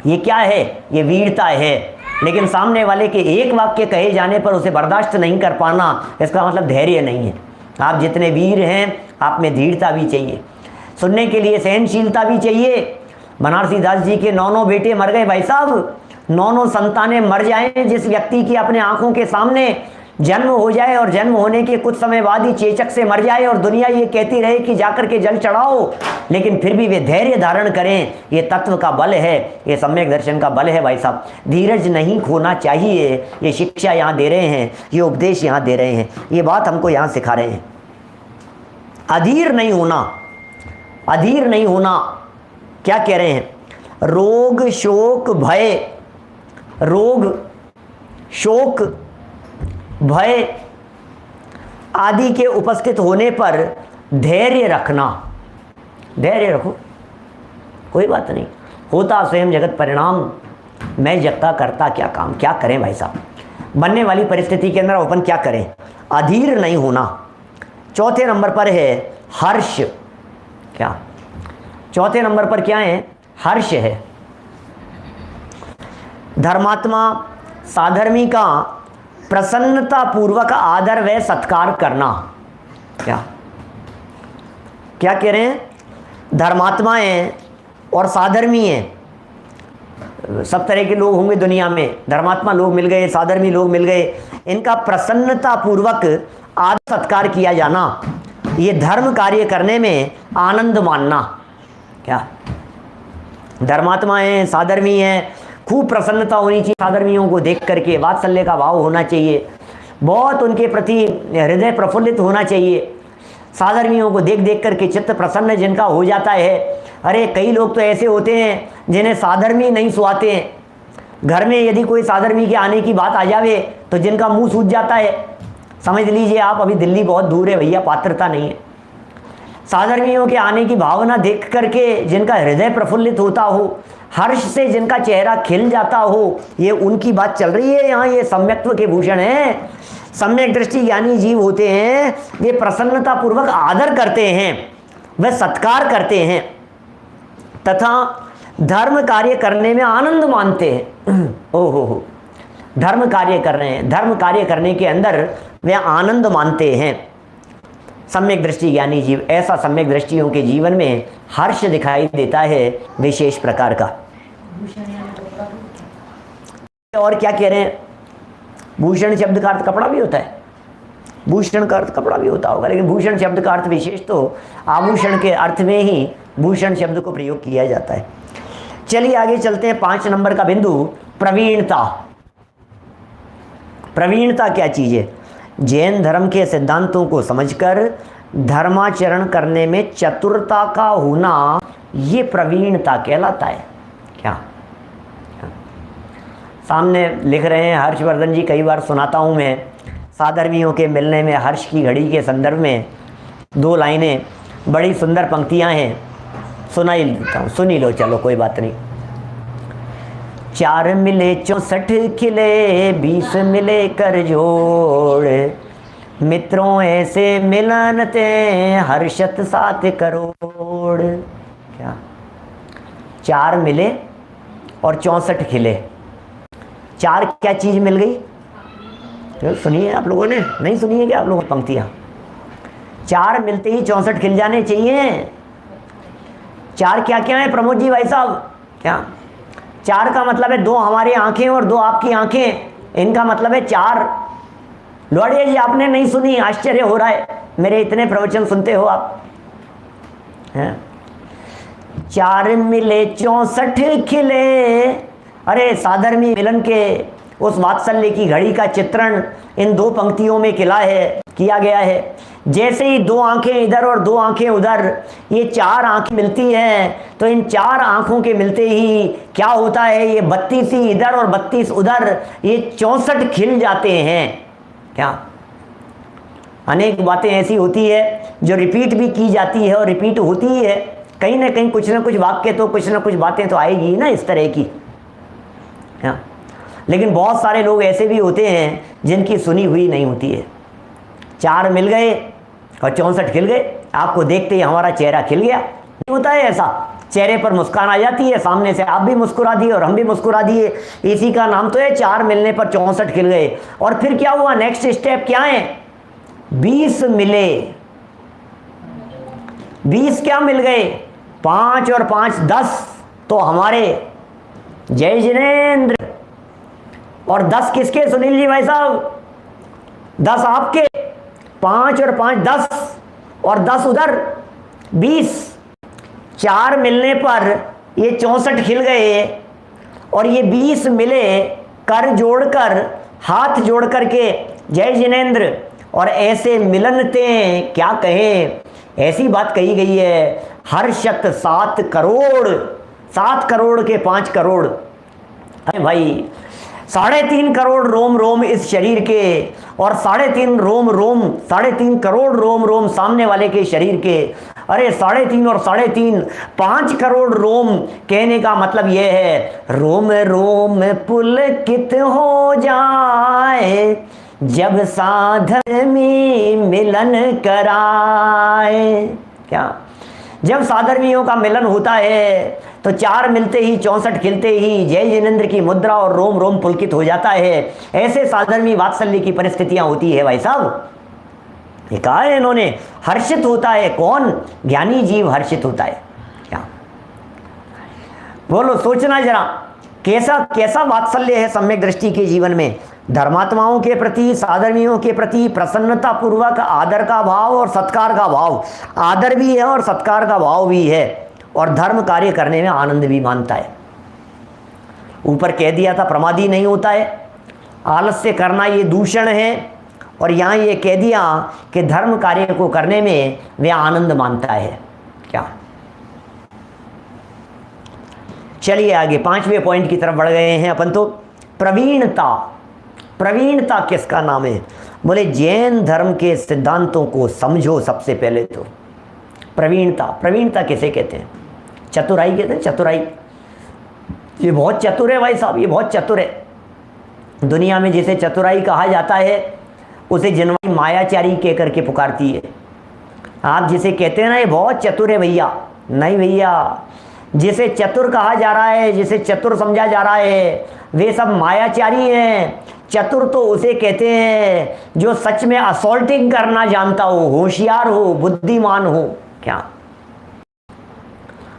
ये क्या है, ये वीरता है। लेकिन सामने वाले के एक वाक्य कहे जाने पर उसे बर्दाश्त नहीं कर पाना, इसका मतलब धैर्य नहीं है। आप जितने वीर हैं, आप में धीरता भी चाहिए, सुनने के लिए सहनशीलता भी चाहिए। बनारसी दास जी के 9 बेटे मर गए भाई साहब, 9 संतानें मर जाएं, जिस व्यक्ति की अपने आंखों के सामने जन्म हो जाए और जन्म होने के कुछ समय बाद ही चेचक से मर जाए और दुनिया ये कहती रहे कि जाकर के जल चढ़ाओ, लेकिन फिर भी वे धैर्य धारण करें, ये तत्व का बल है, ये सम्यक दर्शन का बल है भाई साहब। धीरज नहीं खोना चाहिए, ये शिक्षा यहाँ दे रहे हैं, ये उपदेश यहाँ दे रहे हैं, ये बात हमको यहाँ सिखा रहे हैं। अधीर नहीं होना, क्या कह रहे हैं, रोग शोक भय, रोग शोक, भय आदि के उपस्थित होने पर धैर्य रखना। धैर्य रखो, कोई बात नहीं, होता स्वयं जगत परिणाम, मैं जगता करता क्या काम। क्या करें भाई साहब, बनने वाली परिस्थिति के अंदर अपन क्या करें, अधीर नहीं होना। चौथे नंबर पर है हर्ष। क्या चौथे नंबर पर क्या है, हर्ष है। धर्मात्मा साधर्मी का प्रसन्नता पूर्वक आदर व सत्कार करना। क्या क्या कह रहे हैं, धर्मात्मा हैं और साधर्मी हैं, सब तरह के लोग होंगे दुनिया में, धर्मात्मा लोग मिल गए, साधर्मी लोग मिल गए, इनका प्रसन्नता पूर्वक आदर सत्कार किया जाना, ये धर्म कार्य करने में आनंद मानना। क्या धर्मात्मा हैं, साधर्मी हैं, खूब प्रसन्नता होनी चाहिए साधर्मियों को देख करके, वात्सल्य का भाव होना चाहिए, बहुत उनके प्रति हृदय प्रफुल्लित होना चाहिए। साधर्मियों को देख देख करके चित्त प्रसन्न जिनका हो जाता है। अरे कई लोग तो ऐसे होते हैं जिन्हें साधर्मी नहीं सुहाते हैं। घर में यदि कोई साधर्मी के आने की बात आ जावे तो जिनका मुंह सूज जाता है, समझ लीजिए आप अभी दिल्ली बहुत दूर है भैया, पात्रता नहीं है। साधर्मियों के आने की भावना देख करके जिनका हृदय प्रफुल्लित होता हो, हर्ष से जिनका चेहरा खिल जाता हो, ये उनकी बात चल रही है यहाँ। ये सम्यक्त्व के भूषण हैं, सम्यक दृष्टि ज्ञानी जीव होते हैं, ये प्रसन्नता पूर्वक आदर करते हैं, वे सत्कार करते हैं तथा धर्म कार्य करने में आनंद मानते हैं। ओहो, धर्म कार्य कर रहे हैं, धर्म कार्य करने के अंदर वे आनंद मानते हैं। सम्यक दृष्टि ज्ञानी जीव, ऐसा सम्यक दृष्टियों के जीवन में हर्ष दिखाई देता है विशेष प्रकार का। और क्या कह रहे हैं, भूषण शब्द का अर्थ कपड़ा भी होता है, भूषण का अर्थ कपड़ा भी होता होगा, लेकिन भूषण शब्द का अर्थ विशेष तो आभूषण के अर्थ में ही भूषण शब्द को प्रयोग किया जाता है। चलिए आगे चलते हैं। 5 नंबर का बिंदु, प्रवीणता। प्रवीणता क्या चीज़ है, जैन धर्म के सिद्धांतों को समझकर धर्माचरण करने में चतुरता का होना, ये प्रवीणता कहलाता है। क्या सामने लिख रहे हैं हर्षवर्धन जी, कई बार सुनाता हूँ मैं, साधर्मियों के मिलने में हर्ष की घड़ी के संदर्भ में 2 लाइनें, बड़ी सुंदर पंक्तियाँ हैं, सुना ही लेता हूँ, सुनी लो, चलो कोई बात नहीं। 4 मिले 64 खिले, 20 मिले कर जोड़, मित्रों ऐसे मिलन ते हर्षत 7 करोड़। क्या 4 मिले और 64 खिले, 4 क्या चीज़ मिल गई, तो सुनिए आप लोगों ने, नहीं सुनी है क्या आप लोगों पंक्तियाँ, 4 मिलते ही 64 खिल जाने चाहिए। 4 क्या क्या है प्रमोद जी भाई साहब, क्या 4 का मतलब है 2 हमारी आंखें और 2 आपकी आंखें, इनका मतलब है 4। लौड़िया जी आपने नहीं सुनी, आश्चर्य हो रहा है, मेरे इतने प्रवचन सुनते हो आप हैं। 4 मिले 64 खिले, अरे साधर्मी मिलन के उस वात्सल्य की घड़ी का चित्रण इन 2 पंक्तियों में किया गया है। जैसे ही 2 आंखें इधर और 2 आंखें उधर, ये 4 आंखें मिलती हैं, तो इन 4 आंखों के मिलते ही क्या होता है, ये 32 ही इधर और 32 उधर, ये 64 खिल जाते हैं। क्या अनेक बातें ऐसी होती है जो रिपीट भी की जाती है और रिपीट होती ही है, कहीं ना कहीं कुछ ना कुछ वाक्य तो, कुछ ना कुछ बातें तो आएगी ना इस तरह की। हाँ, लेकिन बहुत सारे लोग ऐसे भी होते हैं जिनकी सुनी हुई नहीं होती है। 4 मिल गए और 64 खिल गए, आपको देखते ही हमारा चेहरा खिल गया, नहीं होता है ऐसा, चेहरे पर मुस्कान आ जाती है, सामने से आप भी मुस्कुरा दिए और हम भी मुस्कुरा दिए, इसी का नाम तो है 4 मिलने पर 64 खिल गए। और फिर क्या हुआ, नेक्स्ट स्टेप क्या है, 20 मिले, 20 क्या मिल गए, 5 और 5 10, तो हमारे जय जिनेंद्र, और 10 किसके सुनील जी भाई साहब, 10 आपके, 5 और 5 10, और 10 उधर 20, 4 मिलने पर ये 64 खिल गए और ये 20 मिले, कर जोड़कर, हाथ जोड़ करके जय जिनेंद्र, और ऐसे मिलनते क्या कहें, ऐसी बात कही गई है, हर्षत 7 करोड़, 7 करोड़ के 5 करोड़। अरे भाई 3.5 करोड़ रोम रोम इस शरीर के, और 3.5 करोड़ रोम रोम सामने वाले के शरीर के। अरे 3.5 और 3.5 5 करोड़ रोम। कहने का मतलब यह है रोम रोम पुलकित हो जाए जब साधन में मिलन कराए। क्या? जब साधर्मियों का मिलन होता है तो 4 मिलते ही 64 खिलते ही जय जिनेंद्र की मुद्रा और रोम रोम पुलकित हो जाता है। ऐसे साधर्मी वात्सल्य की परिस्थितियां होती है भाई साहब। ये कहा है इन्होंने, हर्षित होता है कौन? ज्ञानी जीव हर्षित होता है। क्या बोलो, सोचना जरा, कैसा कैसा वात्सल्य है सम्यक दृष्टि के जीवन में। धर्मात्माओं के प्रति, साधर्मियों के प्रति प्रसन्नता पूर्वक आदर का भाव और सत्कार का भाव। आदर भी है और सत्कार का भाव भी है, और धर्म कार्य करने में आनंद भी मानता है। ऊपर कह दिया था प्रमादी नहीं होता है, आलस्य करना ये दूषण है, और यहाँ ये कह दिया कि धर्म कार्य को करने में वह आनंद मानता है। क्या? चलिए आगे 5वें पॉइंट की तरफ बढ़ गए हैं अपन। तो प्रवीणता, प्रवीणता किसका नाम है? बोले जैन धर्म के सिद्धांतों को समझो सबसे पहले तो। प्रवीणता, प्रवीणता किसे कहते हैं? चतुराई कहते हैं, चतुराई। ये बहुत चतुर है भाई साहब, ये बहुत चतुर है। दुनिया में जिसे चतुराई कहा जाता है उसे जनवाई मायाचारी कह करके पुकारती है। आप जिसे कहते हैं ना ये बहुत चतुर है भैया, नहीं भैया, जिसे चतुर कहा जा रहा है, जिसे चतुर समझा जा रहा है, वे सब मायाचारी हैं। चतुर तो उसे कहते हैं जो सच में असॉल्टिंग करना जानता हो, होशियार हो, बुद्धिमान हो। क्या?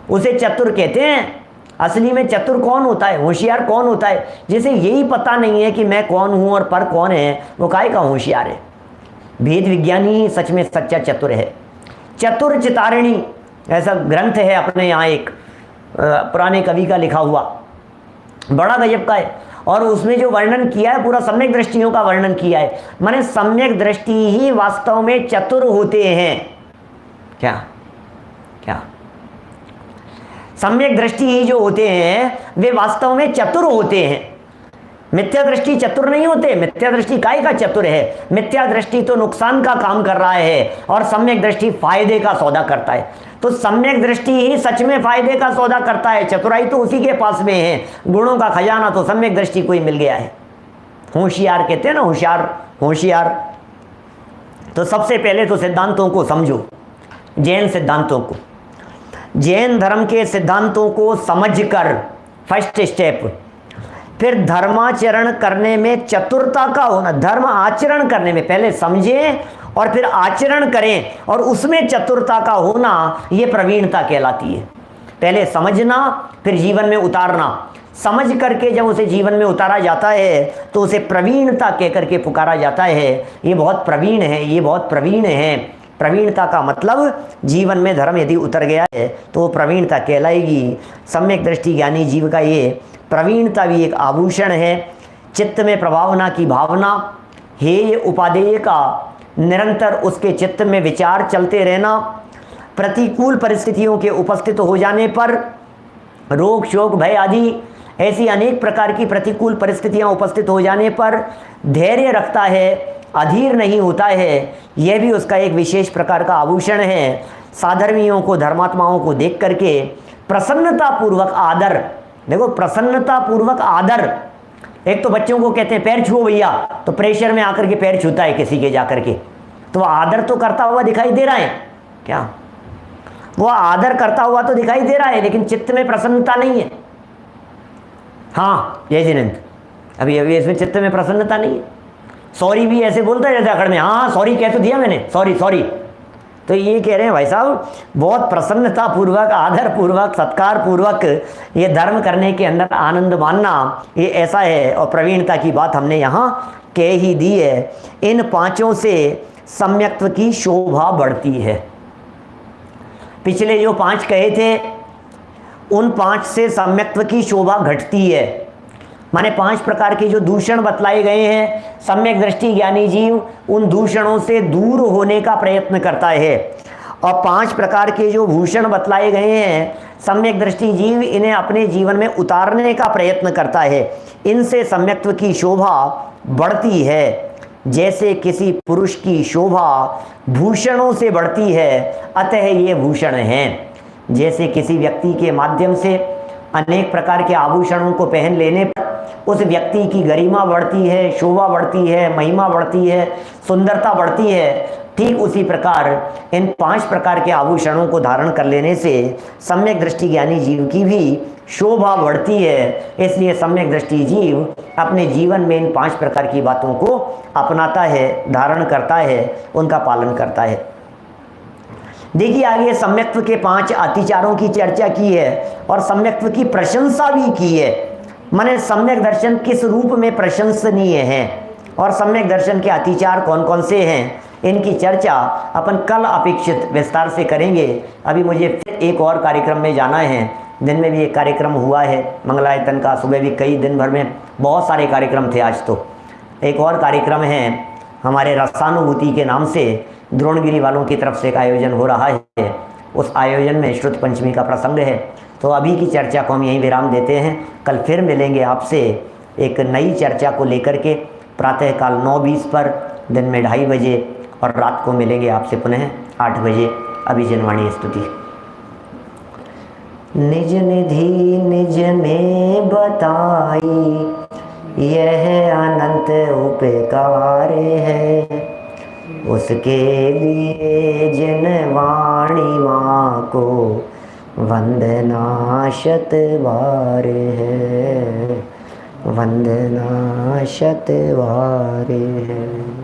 उसे चतुर कहते हैं। असली में चतुर कौन होता है, होशियार कौन होता है? जिसे यही पता नहीं है कि मैं कौन हूं और पर कौन है, वो काहे का होशियार है? भेद विज्ञानी ही सच में सच्चा चतुर है। चतुर चितारिणी ऐसा ग्रंथ है अपने यहाँ, एक पुराने कवि का लिखा हुआ, बड़ा गजब का है। और उसमें जो वर्णन किया है पूरा सम्यक दृष्टियों का वर्णन किया है। माने सम्यक दृष्टि ही वास्तव में चतुर होते हैं। क्या? क्या? सम्यक दृष्टि ही जो होते हैं वे वास्तव में चतुर होते हैं। मिथ्या दृष्टि चतुर नहीं होते। मिथ्या दृष्टि काय का चतुर है? मिथ्या दृष्टि तो नुकसान का काम कर रहा है और सम्यक दृष्टि फायदे का सौदा करता है। तो सम्यक दृष्टि ही सच में फायदे का सौदा करता है। चतुराई तो उसी के पास में है। गुणों का खजाना तो सम्यक दृष्टि को ही मिल गया है। होशियार कहते हैं ना, होशियार, होशियार। तो सबसे पहले तो सिद्धांतों को समझो, जैन सिद्धांतों को, जैन धर्म के सिद्धांतों को समझकर फर्स्ट स्टेप, फिर धर्माचरण करने में चतुरता का होना। धर्म आचरण करने में पहले समझें और फिर आचरण करें, और उसमें चतुरता का होना, ये प्रवीणता कहलाती है। पहले समझना फिर जीवन में उतारना। समझ करके जब उसे जीवन में उतारा जाता है तो उसे प्रवीणता कह करके पुकारा जाता है। ये बहुत प्रवीण है, ये बहुत प्रवीण है। प्रवीणता का मतलब जीवन में धर्म यदि उतर गया है तो वो प्रवीणता कहलाएगी। सम्यक दृष्टि ज्ञानी जीव का ये प्रवीणता भी एक आभूषण है। चित्त में प्रभावना की भावना है, ये उपादेय का निरंतर उसके चित्त में विचार चलते रहना। प्रतिकूल परिस्थितियों के उपस्थित हो जाने पर, रोग शोक भय आदि ऐसी अनेक प्रकार की प्रतिकूल परिस्थितियां उपस्थित हो जाने पर धैर्य रखता है, अधीर नहीं होता है। यह भी उसका एक विशेष प्रकार का आभूषण है। साधर्मियों को, धर्मात्माओं को देख करके प्रसन्नता पूर्वक आदर, देखो प्रसन्नता पूर्वक आदर। एक तो बच्चों को कहते हैं पैर छुओ भैया, तो प्रेशर में आकर के पैर छूता है किसी के जाकर के, तो वह आदर तो करता हुआ दिखाई दे रहा है। क्या? वो आदर करता हुआ तो दिखाई दे रहा है, लेकिन चित्त में प्रसन्नता नहीं है। हाँ जय जिनेंद्र, अभी अभी इसमें चित्त में प्रसन्नता नहीं है। सॉरी भी ऐसे बोलता है जैसे अकड़ में, हाँ सॉरी कह तो दिया मैंने, सॉरी सॉरी। तो ये कह रहे हैं भाई साहब, बहुत प्रसन्नता पूर्वक, आदर पूर्वक, सत्कार पूर्वक ये धर्म करने के अंदर आनंद मानना, ये ऐसा है। और प्रवीणता की बात हमने यहाँ कह ही दी है। इन पांचों से सम्यक्त्व की शोभा बढ़ती है। पिछले जो 5 कहे थे उन 5 से सम्यक्त्व की शोभा घटती है। माने 5 प्रकार के जो दूषण बतलाए गए हैं, सम्यक दृष्टि ज्ञानी जीव उन दूषणों से दूर होने का प्रयत्न करता है और 5 प्रकार के जो भूषण बतलाए गए हैं, सम्यक दृष्टि जीव इन्हें अपने जीवन में उतारने का प्रयत्न करता है। इनसे सम्यक्त्व की शोभा बढ़ती है, जैसे किसी पुरुष की शोभा भूषणों से बढ़ती है, अतः ये भूषण हैं। जैसे किसी व्यक्ति के माध्यम से अनेक प्रकार के आभूषणों को पहन लेने पर उस व्यक्ति की गरिमा बढ़ती है, शोभा बढ़ती है, महिमा बढ़ती है, सुंदरता बढ़ती है, ठीक उसी प्रकार इन 5 प्रकार के आभूषणों को धारण कर लेने से सम्यक दृष्टि ज्ञानी जीव की भी शोभा बढ़ती है। इसलिए सम्यक दृष्टि जीव अपने जीवन में इन 5 प्रकार की बातों को अपनाता है, धारण करता है, उनका पालन करता है। देखिए आगे सम्यक्त्व के 5 अतिचारों की चर्चा की है और सम्यक्त्व की प्रशंसा भी की है। माने सम्यक दर्शन किस रूप में प्रशंसनीय है और सम्यक दर्शन के अतिचार कौन कौन से हैं, इनकी चर्चा अपन कल अपेक्षित विस्तार से करेंगे। अभी मुझे फिर एक और कार्यक्रम में जाना है। दिन में भी एक कार्यक्रम हुआ है मंगलायतन का, सुबह भी कई, दिन भर में बहुत सारे कार्यक्रम थे। आज तो एक और कार्यक्रम है हमारे रसानुभूति के नाम से द्रोणगिरी वालों की तरफ से एक आयोजन हो रहा है। उस आयोजन में श्रुत पंचमी का प्रसंग है। तो अभी की चर्चा को हम यहीं विराम देते हैं। कल फिर मिलेंगे आपसे एक नई चर्चा को लेकर के, प्रातःकाल 9:20 पर, दिन में 2:30 बजे और रात को मिलेंगे आपसे पुनः 8 बजे अभिजनवाणी स्तुति। निज निधि निज ने बताई, यह अनंत उपकार है, उसके लिए जिन वाणी माँ को वंदना शत बार है, वंदना शत बार है।